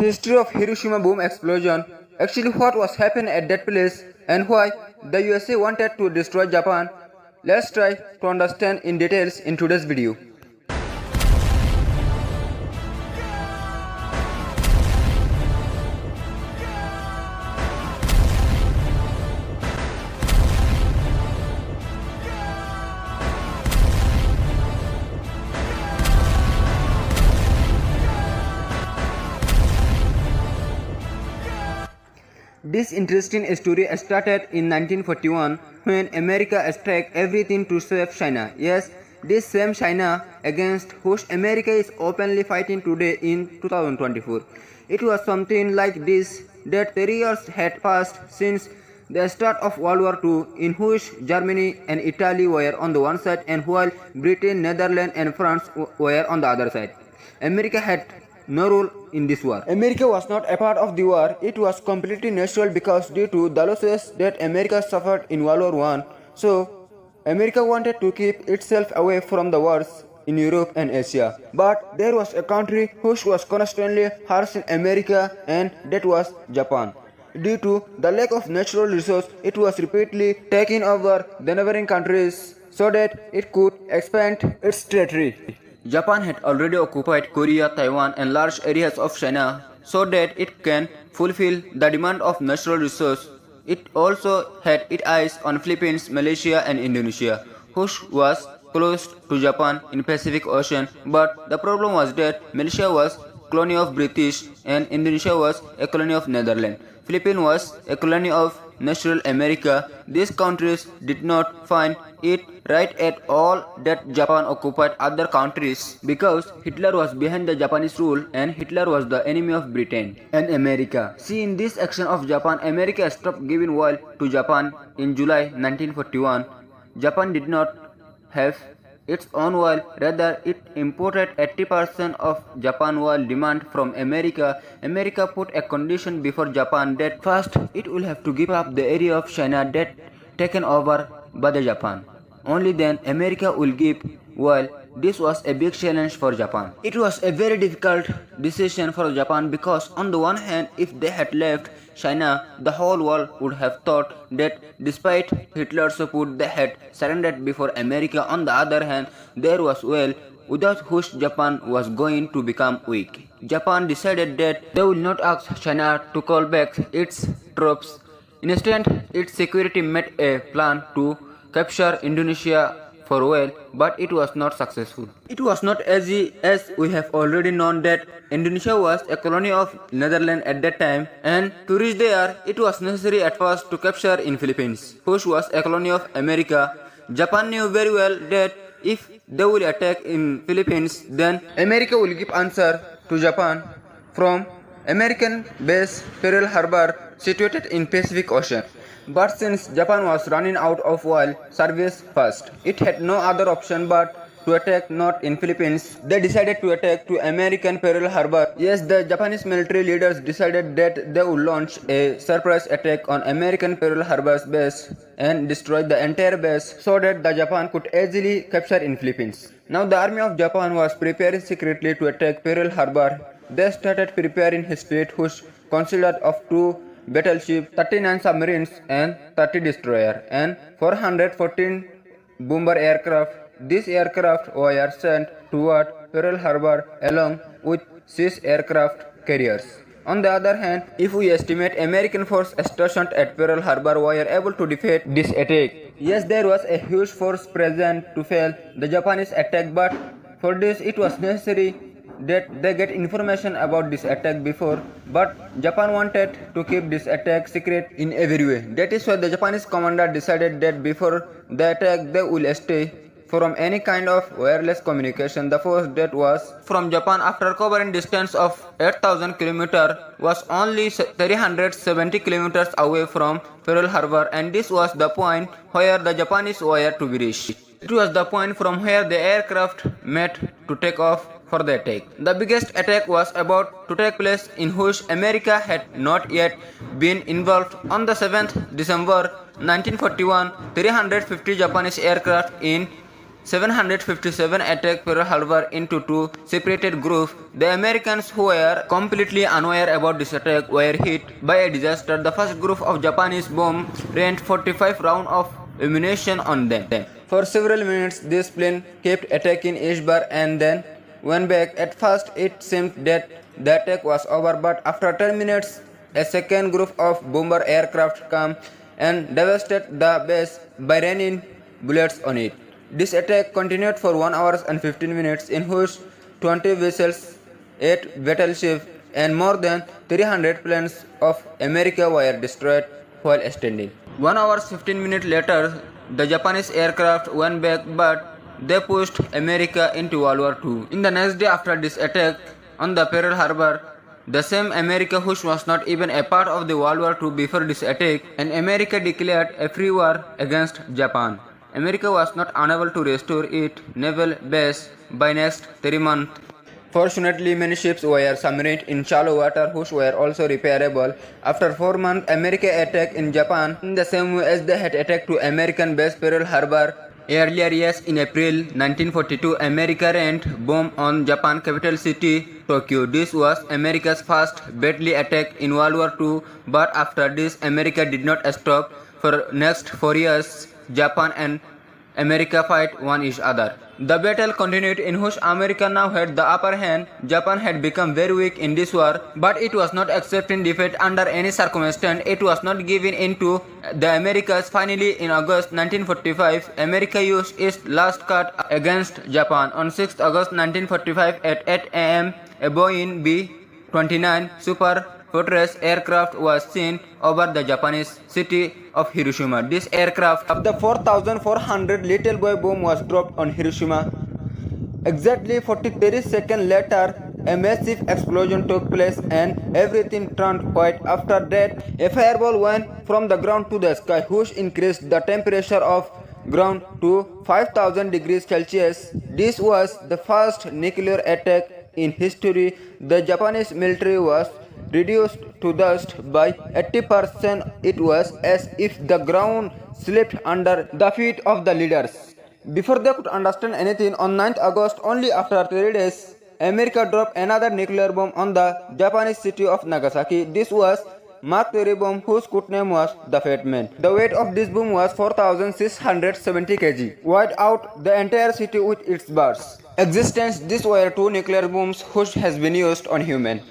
History of Hiroshima bomb explosion. Actually, what was happening at that place and why the USA wanted to destroy Japan. Let's try to understand in details in today's video. This interesting story started in 1941 when America attacked everything to save China. Yes, this same China against which America is openly fighting today in 2024. It was something like this that 3 years had passed since the start of World War II, in which Germany and Italy were on the one side and while Britain, Netherlands and France were on the other side. America had no role in this war. America was not a part of the war. It was completely natural because due to the losses that America suffered in World War I, so America wanted to keep itself away from the wars in Europe and Asia. But there was a country which was constantly harassing America, and that was Japan. Due to the lack of natural resources, it was repeatedly taking over the neighboring countries so that it could expand its territory. Japan had already occupied Korea, Taiwan and large areas of China so that it can fulfill the demand of natural resources. It also had its eyes on Philippines, Malaysia and Indonesia, which was close to Japan in Pacific Ocean, but the problem was that Malaysia was a colony of British and Indonesia was a colony of Netherlands. Philippines was a colony of Natural America. These countries did not find it right at all that Japan occupied other countries because Hitler was behind the Japanese rule and Hitler was the enemy of Britain and America. See, in this action of Japan, America stopped giving oil to Japan in July 1941. Japan did not have its own oil, rather it imported 80% of Japan oil demand from America. America put a condition before Japan that first it will have to give up the area of China that taken over by the Japan. Only then America will give oil. This was a big challenge for Japan. It was a very difficult decision for Japan because on the one hand, if they had left China, the whole world would have thought that despite Hitler's support they had surrendered before America. On the other hand, there was oil without which Japan was going to become weak. Japan decided that they will not ask China to call back its troops. Instead, its security made a plan to capture Indonesia for oil, but it was not successful. It was not easy, as we have already known that Indonesia was a colony of Netherlands at that time, and to reach there it was necessary at first to capture in Philippines, which was a colony of America. Japan knew very well that if they will attack in Philippines, then America will give answer to Japan from American base Pearl Harbor situated in Pacific Ocean. But since Japan was running out of oil service first, it had no other option but to attack not in Philippines. They decided to attack to American Pearl Harbor. Yes, the Japanese military leaders decided that they would launch a surprise attack on American Pearl Harbor's base and destroy the entire base so that the Japan could easily capture in Philippines. Now the army of Japan was preparing secretly to attack Pearl Harbor. They started preparing his fleet, which consisted of 2 battleships, 39 submarines and 30 destroyers and 414 bomber aircraft. These aircraft were sent toward Pearl Harbor along with 6 aircraft carriers. On the other hand, if we estimate American force stationed at Pearl Harbor were able to defeat this attack. Yes, there was a huge force present to fail the Japanese attack, but for this it was necessary that they get information about this attack before, but Japan wanted to keep this attack secret in every way. That is why the Japanese commander decided that before the attack they will stay from any kind of wireless communication. The force that was from Japan after covering distance of 8,000 km was only 370 km away from Pearl Harbor, and this was the point where the Japanese were to be reached. It was the point from where the aircraft met to take off for the attack. The biggest attack was about to take place, in which America had not yet been involved. On the 7th December 1941, 350 Japanese aircraft in 757 attacked Pearl Harbor into two separated groups. The Americans, who were completely unaware about this attack, were hit by a disaster. The first group of Japanese bombs rained 45 rounds of ammunition on them. For several minutes, this plane kept attacking each bar and then went back. At first, it seemed that the attack was over, but after 10 minutes, a second group of bomber aircraft came and devastated the base by raining bullets on it. This attack continued for 1 hour and 15 minutes, in which 20 vessels, 8 battleships, and more than 300 planes of America were destroyed while standing. 1 hour 15 minutes later, the Japanese aircraft went back, but they pushed America into World War II. In the next day after this attack on the Pearl Harbor, the same America which was not even a part of the World War II before this attack, and America declared a free war against Japan. America was not unable to restore its naval base by next 3 months. Fortunately, many ships were submerged in shallow water which were also repairable. After 4 months, America attacked in Japan in the same way as they had attacked to American base Pearl Harbor. Earlier, yes, in April 1942, America rained bombs on Japan capital city Tokyo. This was America's first deadly attack in World War II, but after this, America did not stop. For next 4 years, Japan and America fight one each other. The battle continued, in which America now had the upper hand. Japan had become very weak in this war, but it was not accepting defeat under any circumstance. It was not giving in to the Americas. Finally, in August 1945, America used its last cut against Japan. On 6th August 1945 at 8 am, a Boeing B-29 Super Fortress aircraft was seen over the Japanese city of Hiroshima. This aircraft of the 4,400 Little Boy bomb was dropped on Hiroshima. Exactly 43 seconds later, a massive explosion took place and everything turned white. After that, a fireball went from the ground to the sky, which increased the temperature of ground to 5,000 degrees Celsius. This was the first nuclear attack in history. The Japanese military was reduced to dust by 80%. It was as if the ground slipped under the feet of the leaders. Before they could understand anything, on 9th August, only after 3 days, America dropped another nuclear bomb on the Japanese city of Nagasaki. This was Mark III bomb, whose code name was the Fat Man. The weight of this bomb was 4,670 kg, wiped out the entire city with its bars. Existence, these were two nuclear bombs which has been used on humans.